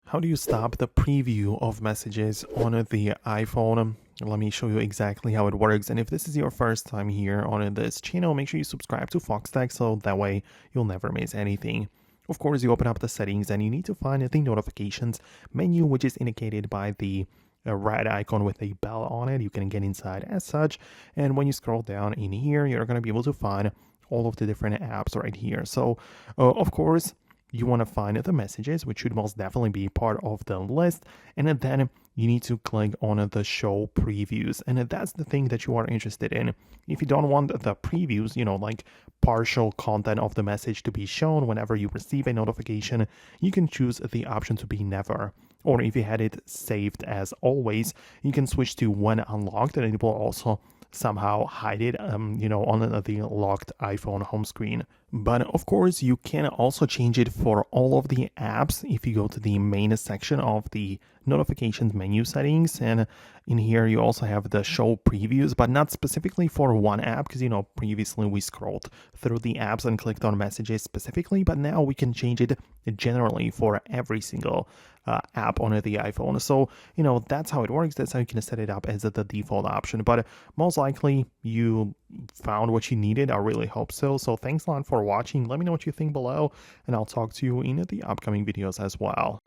How do you stop the preview of messages on the iPhone? Let me show you exactly how it works. And if this is your first time here on this channel, make sure you subscribe to Foxtecc so that way you'll never miss anything. Of course, you open up the settings and you need to find the notifications menu, which is indicated by the red icon with a bell on it. You can get inside as such. And when you scroll down in here, you're going to be able to find all of the different apps right here. So, of course, you want to find the messages, which should most definitely be part of the list, and then you need to click on the show previews, and that's the thing that you are interested in. If you don't want the previews, like partial content of the message to be shown whenever you receive a notification, you can choose the option to be never. Or if you had it saved as always, you can switch to when unlocked, and it will also somehow hide it, on the locked iPhone home screen. But of course, you can also change it for all of the apps if you go to the main section of the notifications menu settings. And in here, you also have the show previews, but not specifically for one app, because, previously we scrolled through the apps and clicked on messages specifically, but now we can change it generally for every single app on the iPhone. So, that's how it works. That's how you can set it up as the default option. But most likely you found what you needed. I really hope so. So thanks a lot for watching. Let me know what you think below, and I'll talk to you in the upcoming videos as well.